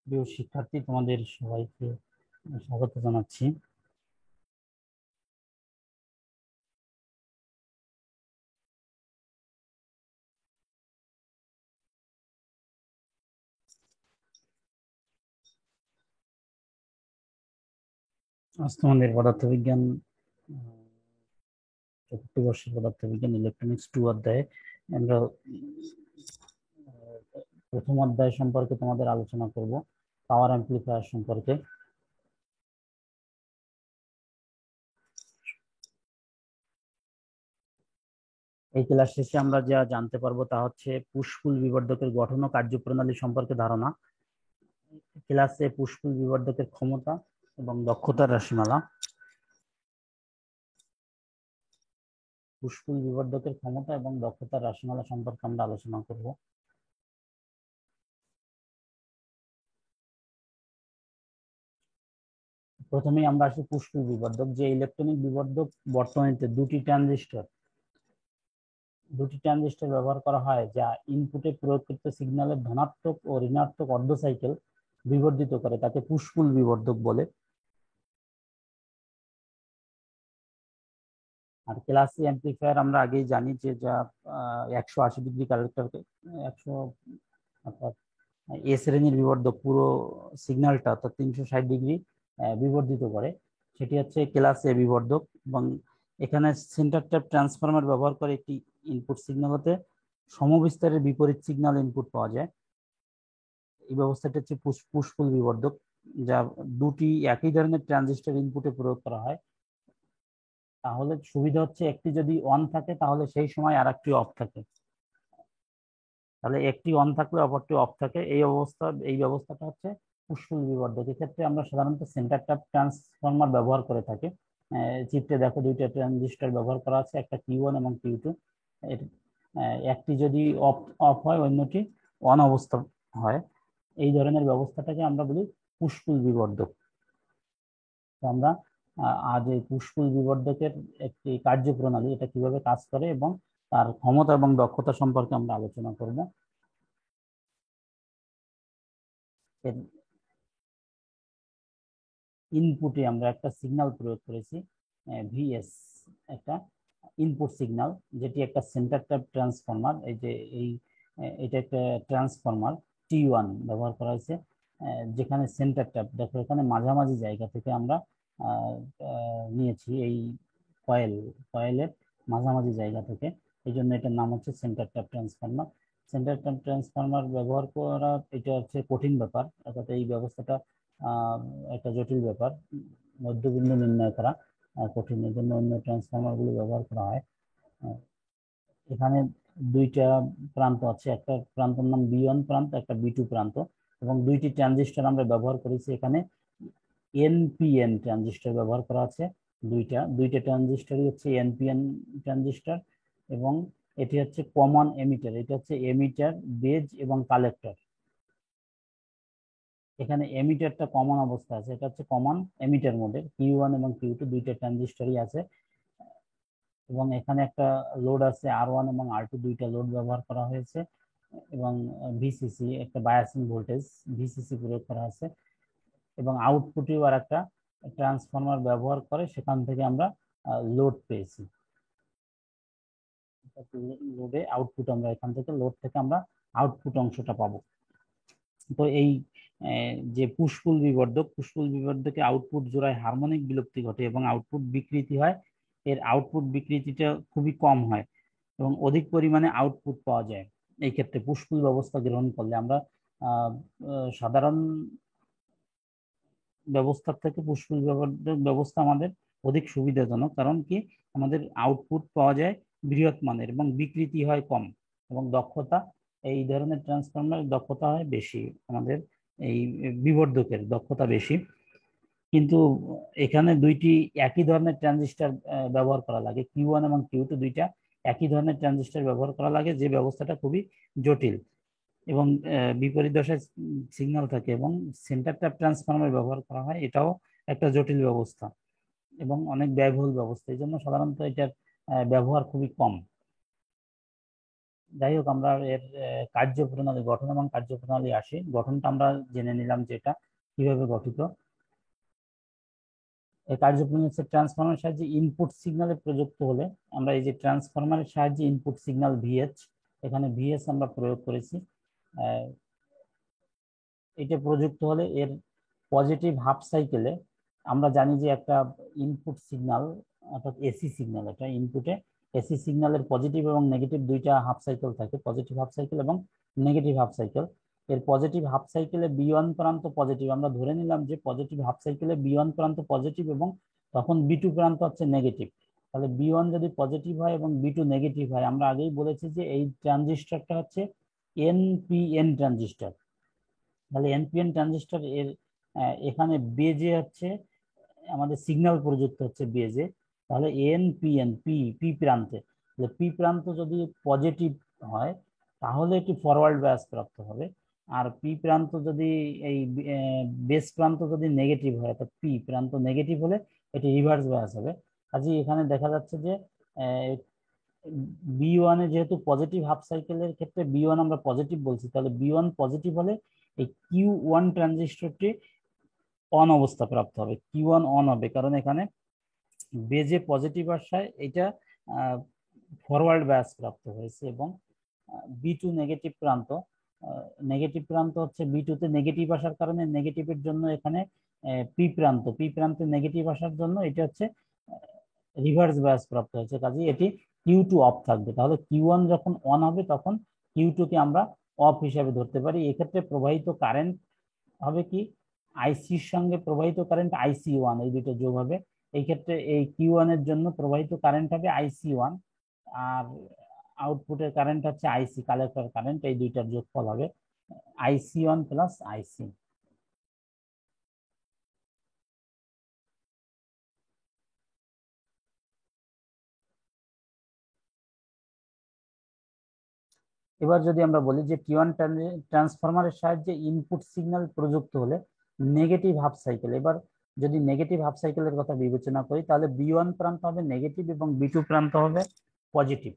প্রিয় শিক্ষার্থী, তোমাদের সবাইকে স্বাগত জানাচ্ছি। আজ তোমাদের পদার্থবিজ্ঞান চতুর্থ বর্ষের পদার্থবিজ্ঞান ইলেকট্রনিক্স 2 অধ্যায়ে আমরা প্রথম অধ্যায় সম্পর্কে তোমাদের আলোচনা করব, পাওয়ার অ্যাম্প্লিফায়ার সম্পর্কে। এই ক্লাস শেষে আমরা যা জানতে পারবো তা হচ্ছে পুশ পুল বিবর্ধকের গঠন ও কার্যপ্রণালী সম্পর্কে ধারণা, ক্লাসে পুশ পুল বিবর্ধকের ক্ষমতা এবং দক্ষতার রাশিমালা। পুশ পুল বিবর্ধকের ক্ষমতা এবং দক্ষতার রাশিমালা সম্পর্কে আমরা আলোচনা করব। প্রথমেই আমরা আসি পুশ পুল বিবর্ধক। যে ইলেকট্রনিক বিবর্ধক বর্তমানে দুটি ট্রানজিস্টর ব্যবহার করা হয়, যা ইনপুটে প্রয়োগকৃত সিগন্যালের ধনাত্মক ও ঋণাত্মক অর্ধ সাইকেল বিবর্ধিত করে, তাকে পুশ পুল বিবর্ধক বলে। আর ক্লাস সি অ্যাম্প্লিফায়ার আমরা আগেই জানি যে যা 180 ডিগ্রি ক্যারেক্টারকে 100 অর্থাৎ এ শ্রেণীর বিবর্ধক পুরো সিগন্যালটা অর্থাৎ 360 ডিগ্রি বিবর্ধিত করে, সেটি হচ্ছে ক্লাস এ বিবর্ধক। এবং এখানে সেন্টার ট্যাপ ট্রান্সফরমার ব্যবহার করে একটি ইনপুট সিগন্যাল হতে সমবিস্তারের বিপরীত সিগন্যাল ইনপুট পাওয়া যায়। এই ব্যবস্থাটা হচ্ছে পুশ পুল বিবর্ধক, যা দুটি একই ধরনের ট্রানজিস্টর ইনপুটে প্রয়োগ করা হয়। তাহলে সুবিধা হচ্ছে একটি যদি অন থাকে তাহলে সেই সময় আর একটি অফ থাকে, তাহলে একটি অন থাকলে অপরটি অফ থাকে। এই ব্যবস্থাটা হচ্ছে পুশ পুল বিবর্ধক। এক্ষেত্রে আমরা সাধারণত সেন্টার ট্যাপ ট্রান্সফরমার ব্যবহার করে থাকি। চিত্রে দেখো দুইটা ট্রানজিস্টর ব্যবহার করা আছে, একটা Q1 এবং Q2। একটি যদি অফ অফ হয়, অন্যটি অন অবস্থা হয়। এই ধরনের ব্যবস্থাটাকে আমরা বলি পুশ পুল বিবর্ধক। তো আমরা আজ এই পুশ পুল বিবর্ধকের একটি কার্যপ্রণালী, এটা কিভাবে কাজ করে এবং তার ক্ষমতা এবং দক্ষতা সম্পর্কে আমরা আলোচনা করব। এর ইনপুটে আমরা একটা সিগন্যাল প্রয়োগ করেছি, ভিএস, একটা ইনপুট সিগন্যাল, যেটি একটা সেন্টার ট্যাপ ট্রান্সফরমার। এই যে এটা একটা ট্রান্সফরমার T1 ব্যবহার করা হয়েছে, যেখানে সেন্টার ট্যাপ দেখো এখানে মাঝামাঝি জায়গা থেকে আমরা নিয়েছি এই কয়েলের মাঝামাঝি জায়গা থেকে, এই জন্য এটার নাম হচ্ছে centre tap transformer. Centre tap transformer ব্যবহার করা এটা হচ্ছে কঠিন ব্যাপার, অর্থাৎ এই ব্যবস্থাটা একটা জটিল ব্যাপার। মধ্যবিন্দু নির্ণয় করা কঠিন, এর জন্য অন্য ট্রান্সফরমার গুলো ব্যবহার করা হয়। এখানে দুইটা প্রান্ত আছে, একটা প্রান্তের নাম B1 প্রান্ত, একটা B2 প্রান্ত, এবং দুইটি ট্রানজিস্টর আমরা ব্যবহার করেছি। এখানে NPN ট্রানজিস্টর ব্যবহার করা আছে, দুইটা ট্রানজিস্টরই হচ্ছে NPN ট্রানজিস্টর। এবং এটি হচ্ছে কমন এমিটার, এটা হচ্ছে এমিটার, বেজ এবং কালেক্টর। এখানে এমিটারটা কমন অবস্থা আছে, এটা হচ্ছে কমন এমিটার মোডের। Q1 এবং Q2 দুইটা ট্রানজিস্টরই আছে। এবং এখানে একটা লোড আছে R1 এবং R2, দুইটা লোড ব্যবহার করা হয়েছে। এবং ভিসিসি, একটা বায়াসিং ভোল্টেজ ভিসিসি প্রয়োগ করা আছে। এবং আউটপুটেও আর একটা ট্রান্সফরমার ব্যবহার করে, সেখান থেকে আমরা লোড পেয়েছি। লোডে আউটপুট, আমরা এখান থেকে লোড থেকে আমরা আউটপুট অংশটা পাবো। তো এই যে পুশ পুল বিবর্ধকে আউটপুট জোড়ায় হারমোনিক বিলুপ্তি ঘটে এবং আউটপুট বিকৃতি হয়। এর আউটপুট বিকৃতিটা খুবই কম হয় এবং অধিক পরিমাণে আউটপুট পাওয়া যায়। এই ক্ষেত্রে পুশ পুল ব্যবস্থা গ্রহণ করলে আমরা সাধারণ ব্যবস্থার থেকে পুশ পুল ব্যবস্থা আমাদের অধিক সুবিধাজনক। কারণ কি, আমাদের আউটপুট পাওয়া যায় বৃহৎ মানের এবং বিকৃতি হয় কম, এবং দক্ষতা, এই ধরনের ট্রান্সফরমার দক্ষতা হয় বেশি, আমাদের এই বিবর্ধকের দক্ষতা বেশি। কিন্তু এখানে দুইটি একই ধরনের ট্রানজিস্টর ব্যবহার করা লাগে, Q1 এবং Q2 দুইটা একই ধরনের ট্রানজিস্টর ব্যবহার করা লাগে, যে ব্যবস্থাটা খুবই জটিল এবং বিপরীত দশায় সিগন্যাল থাকে। এবং সেন্টার ট্যাপ ট্রান্সফরমার ব্যবহার করা হয়, এটাও একটা জটিল ব্যবস্থা এবং অনেক ব্যয়বহুল ব্যবস্থা, এই জন্য সাধারণত এটার ব্যবহার খুবই কম। যাই হোক, আমরা এর কার্যপ্রণালী, গঠন এবং কার্যপ্রণালী আসি। গঠনটা আমরা জেনে নিলাম যে এটা কিভাবে গঠিত। এই কার্যপ্রণালী হচ্ছে ট্রান্সফরমারের সাহায্যে ইনপুট সিগন্যালে প্রযুক্ত হলে, আমরা এই যে ট্রান্সফরমারের সাহায্যে ইনপুট সিগন্যাল ভিএইচ, এখানে ভিএস আমরা প্রয়োগ করেছি, এটা প্রযুক্ত হলে এর পজিটিভ হাফ সাইকেলে, আমরা জানি যে একটা ইনপুট সিগন্যাল অর্থাৎ এসি সিগন্যাল, এটা ইনপুটে এসি সিগন্যালের পজিটিভ এবং নেগেটিভ দুইটা হাফ সাইকেল থাকে, পজিটিভ হাফ সাইকেল এবং নেগেটিভ হাফ সাইকেল। এর পজিটিভ হাফ সাইকেলে বি ওয়ান প্রান্ত পজিটিভ, আমরা ধরে নিলাম যে পজিটিভ হাফ সাইকেলে বি ওয়ান প্রান্ত পজিটিভ এবং তখন বি টু প্রান্ত হচ্ছে নেগেটিভ। তাহলে বি ওয়ান যদি পজিটিভ হয় এবং বি টু নেগেটিভ হয়, আমরা আগেই বলেছি যে এই ট্রানজিস্টরটা হচ্ছে এনপিএন ট্রানজিস্টর। তাহলে এনপিএন ট্রানজিস্টর এর এখানে বেজে হচ্ছে আমাদের সিগন্যাল প্রযুক্ত হচ্ছে বেজে, তাহলে এনপিএন পি পি প্রান্তে, তাহলে পি প্রান্ত যদি পজিটিভ হয় তাহলে এটি ফরওয়ার্ড বায়াস প্রাপ্ত হবে, আর পি প্রান্ত যদি এই বেস প্রান্ত যদি নেগেটিভ হয় অর্থাৎ পি প্রান্ত নেগেটিভ হলে এটি রিভার্স বায়াস হবে। কাজে এখানে দেখা যাচ্ছে যে বি ওয়ানে যেহেতু পজিটিভ হাফ সাইকেলের ক্ষেত্রে বি ওয়ান আমরা পজিটিভ বলছি, তাহলে বি ওয়ান পজিটিভ হলে এই কিউ ওয়ান ট্রানজিস্টরটি অন অবস্থা প্রাপ্ত হবে, কিউ ওয়ান অন হবে, কারণ এখানে বেজে পজিটিভ আসায় এটা ফরওয়ার্ড বায়াস প্রাপ্ত হয়েছে। এবং বি টু নেগেটিভ প্রান্ত হচ্ছে বি টু তে নেগেটিভ আসার কারণে নেগেটিভের জন্য এখানে পি প্রান্তে নেগেটিভ আসার জন্য এটা হচ্ছে রিভার্স বায়াস প্রাপ্ত হয়েছে, কাজে এটি কিউ টু অফ থাকবে। তাহলে কিউ ওয়ান যখন অন হবে তখন কিউ টু কে আমরা অফ হিসাবে ধরতে পারি। এক্ষেত্রে প্রবাহিত কারেন্ট হবে কি, আইসির সঙ্গে প্রবাহিত কারেন্ট আইসি ওয়ান, এই দুটো যোগ হবে। এই ক্ষেত্রে এই কিউ ওয়ান এর জন্য প্রবাহিত কারেন্ট হবে আইসি ওয়ান, আর আউটপুটের কারেন্ট হচ্ছে আইসি, কালেক্টর কারেন্ট, এই দুইটার যোগফল হবে আইসি ওয়ান প্লাস আইসি। এবার যদি আমরা বলি যে টি ওয়ান ট্রান্সফরমারের সাহায্যে ইনপুট সিগন্যাল প্রযুক্ত হলে নেগেটিভ হাফ সাইকেল, এবার যদি নেগেটিভ হাফ সাইকেলের কথা বিবেচনা করি তাহলে বি ওয়ান প্রান্ত হবে নেগেটিভ এবং বি টু প্রান্ত হবে পজিটিভ।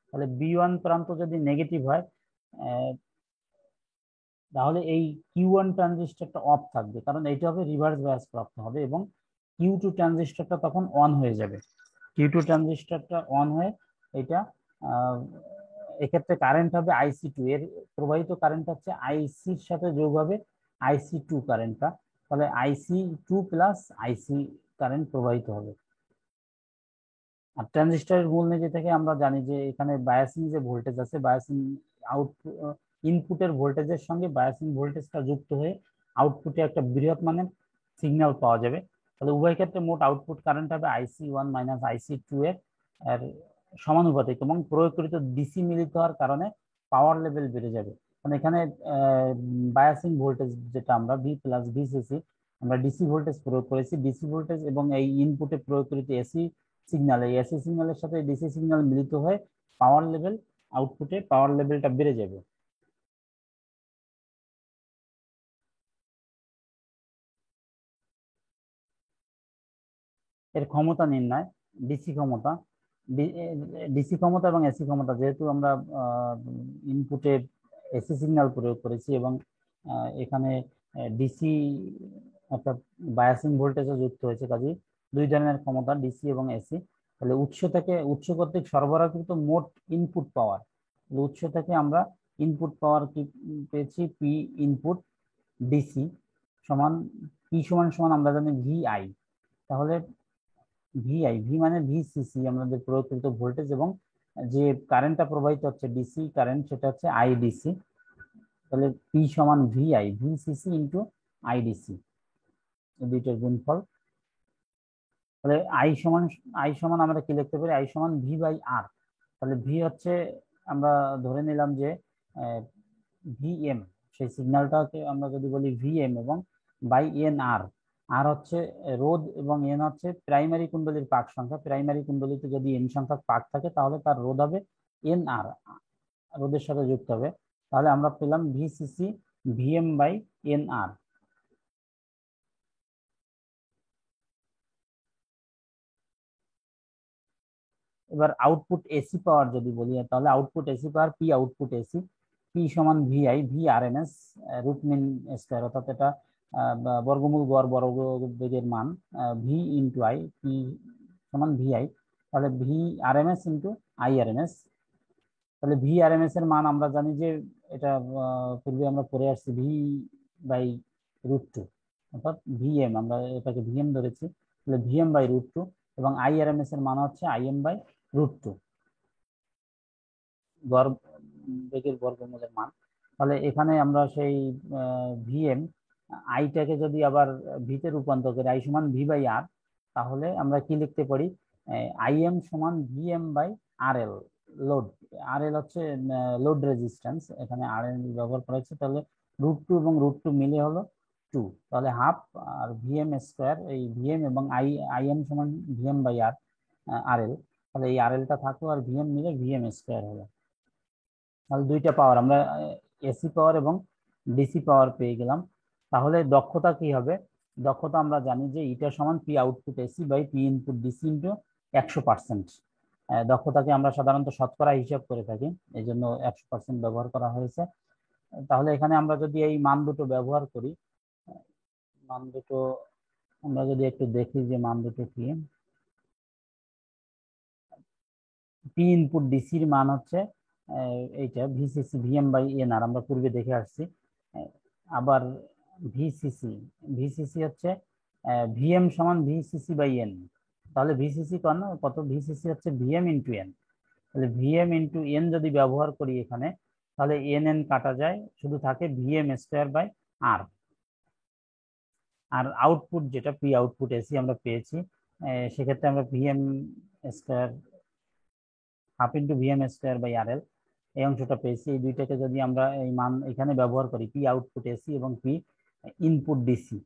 তাহলে বি ওয়ান প্রান্ত যদি নেগেটিভ হয় তাহলে এই কিউ ওয়ান ট্রানজিস্টরটা অফ থাকবে, কারণ এইটা হবে রিভার্স বায়াস প্রাপ্ত হবে, এবং কিউ টু ট্রানজিস্টরটা তখন অন হয়ে যাবে। কিউ টু ট্রানজিস্টরটা অন হয়ে এটা এক্ষেত্রে কারেন্ট হবে আইসি টু, এর প্রবাহিত কারেন্ট হচ্ছে আইসির সাথে যোগ হবে আইসি টু কারেন্টটা, তাহলে আইসি টু প্লাস আইসি কারেন্ট প্রবাহিত হবে। আর ট্রানজিস্টরের মূলনীতি থেকে আমরা জানি যে এখানে বায়াসিং যে ভোল্টেজ আছে, বায়াসিং আউট ইনপুটের ভোল্টেজের সঙ্গে বায়াসিং ভোল্টেজটা যুক্ত হয়ে আউটপুটে একটা বৃহৎ মানের সিগন্যাল পাওয়া যাবে। তাহলে উভয় ক্ষেত্রে মোট আউটপুট কারেন্ট হবে আইসি ওয়ান মাইনাস আইসি টু এর সমানুপাতিক, এবং প্রয়োগকৃত ডিসি মিলিত হওয়ার কারণে পাওয়ার লেভেল বেড়ে যাবে। মানে এখানে বায়াসিং ভোল্টেজ যেটা আমরা ভি প্লাস ভিসিসি, আমরা ডিসি ভোল্টেজ প্রয়োগ করেছি, ডিসি ভোল্টেজ এবং এই ইনপুটে প্রয়োগকৃত এসি সিগন্যাল, এই এসি সিগন্যালের সাথে ডিসি সিগন্যাল মিলিত হয়ে পাওয়ার লেভেল, আউটপুটে পাওয়ার লেভেলটা বেড়ে যাবে। এর ক্ষমতা নির্ণয়, ডিসি ক্ষমতা, ডিসি ক্ষমতা এবং এসি ক্ষমতা, যেহেতু আমরা ইনপুটে এসি সিগন্যাল প্রয়োগ করেছি এবং এখানে ডিসি অর্থাৎ বায়াসিং ভোল্টেজও যুক্ত হয়েছে, কাজে দুই ধরনের ক্ষমতা ডিসি এবং এসি। তাহলে উৎস কর্তৃক সরবরাহকৃত মোট ইনপুট পাওয়ার, উৎস থেকে আমরা ইনপুট পাওয়ার কি পেয়েছি, পি ইনপুট ডিসি সমান পি সমান সমান আমরা জানি ভিআই। তাহলে ভি মানে ভিসিসি, আমাদের প্রয়োগকৃত ভোল্টেজ, এবং যে কারেন্টটা প্রবাহিত হচ্ছে ডিসি কারেন্ট সেটা হচ্ছে আইডিসি। তাহলে পি সমান ভিআই, ভিসিসি ইন্টু আইডিসি, এই দুইটার গুণফল। তাহলে আই সমান আমরা কি লিখতে পারি, আই সমান ভি বাই আর। তাহলে ভি হচ্ছে আমরা ধরে নিলাম যে ভিএম, সেই সিগন্যালটাকে আমরা যদি বলি ভিএম, এবং বাই এন আর, আর হচ্ছে রোধ এবং এন হচ্ছে প্রাইমারি কুণ্ডলীর পাক সংখ্যা। প্রাইমারি কুণ্ডলীতে যদি এন সংখ্যক পাক থাকে তাহলে তার রোধ হবে এন আর, রোধের সাথে যুক্ত হবে। তাহলে আমরা পেলাম VCC VM by N R. এবার আউটপুট এসি পাওয়ার যদি বলি, তাহলে output AC power P output AC, P সমান VI V R M S root mean square, অর্থাৎ এটা বর্গমূল গড় বর্গবেগের মান ভি ইন্টু আই, পি সমান ভিআই, তাহলে V R M S into I R M S. তাহলে ভি আর এম এস এর মান আমরা জানি যে এটা পূর্বে আমরা পড়ে আসছি ভি বাই √2, অর্থাৎ ভিএম, আমরা এটাকে ভিএম ধরেছি, তাহলে ভিএম বাই √2, এবং আই আর এম এস এর মান হচ্ছে আইএম বাই √2, গড় বেগের বর্গমূলের মান। তাহলে এখানে আমরা সেই ভিএম আইটাকে যদি আবার ভিতে রূপান্তর করি, আই সমান ভি বাই আর, তাহলে আমরা কি লিখতে পারি, আইএম সমান VM by R L, load, R L হচ্ছে লোড রেজিস্ট্যান্স, এখানে আর এল ব্যবহার করা হচ্ছে, তাহলে √2 এবং √2 মিলে হলো 2, তাহলে হাফ, আর ভিএম স্কোয়ার, এই ভিএম এবং আইএম সমান ভিএম বাই আর আর এল, তাহলে এই আর এলটা থাকলো আর ভিএম মিলে ভিএম স্কোয়ার হলো। তাহলে দুইটা পাওয়ার আমরা এসি পাওয়ার এবং ডিসি পাওয়ার পেয়ে গেলাম। তাহলে দক্ষতা কি হবে, দক্ষতা আমরা জানি যে ইটা সমান P output AC by P input DC into 100%। দক্ষতাকে আমরা সাধারণত শতকরা হিসাব করে থাকি, এই জন্য 100% ব্যবহার করা হয়েছে। তাহলে এখানে আমরা যদি এই মান দুটো ব্যবহার করি, মান দুটো আমরা যদি একটু দেখি যে মান দুটো কি, পি ইনপুট ডিসির মান হচ্ছে এইটা ভিসিসি ভিএম বাই এন আর, আমরা পূর্বে দেখে আসছি। আবার ভিসিসি, ভিসিসি হচ্ছে ভিএম সমান ভিসিসি বাই এন, তাহলে ভিসিসি কত, ভিসিসি হচ্ছে ভিএম ইন্টু এন, তাহলে ভিএম ইন্টু এন যদি ব্যবহার করি এখানে, তাহলে এন এন কাটা যায়, শুধু থাকে ভিএম স্কোয়ার বাই আর। আর আউটপুট যেটা পি আউটপুট এসি আমরা পেয়েছি, সেক্ষেত্রে আমরা VM square half into VM square by R L, এই অংশটা পেয়েছি। এই দুইটাকে যদি আমরা এই মান এখানে ব্যবহার করি, পি আউটপুট এসি এবং পি ইনপুট ডিসি,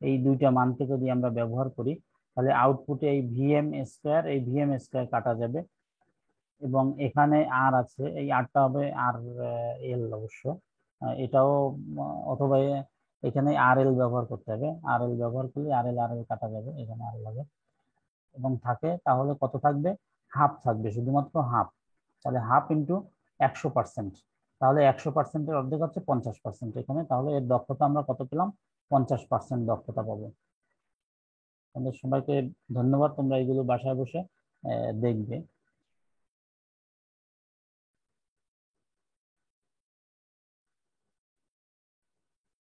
এই দুইটা মানকে যদি আমরা ব্যবহার করি, তাহলে আউটপুটে এই ভিএম স্কোয়ার, এই ভিএম স্কোয়ার কাটা যাবে, এবং এখানে আর আছে, এই আরটা হবে আর এল অবশ্য, এটাও অথবা এখানে আর এল ব্যবহার করতে হবে, আর এল ব্যবহার করলে আর এল কাটা যাবে, এখানে আর এল হবে এবং থাকে, তাহলে কত থাকবে, হাফ থাকবে, শুধুমাত্র হাফ, তাহলে হাফ ইন্টু 100%, তাহলে 100%-এর অর্ধেক হচ্ছে 50% এখানে, তাহলে এর দক্ষতা আমরা কত পেলাম, 50% দক্ষতা পাবো। তোমাদের সবাইকে ধন্যবাদ, তোমরা এগুলো বাসায় বসে দেখবে।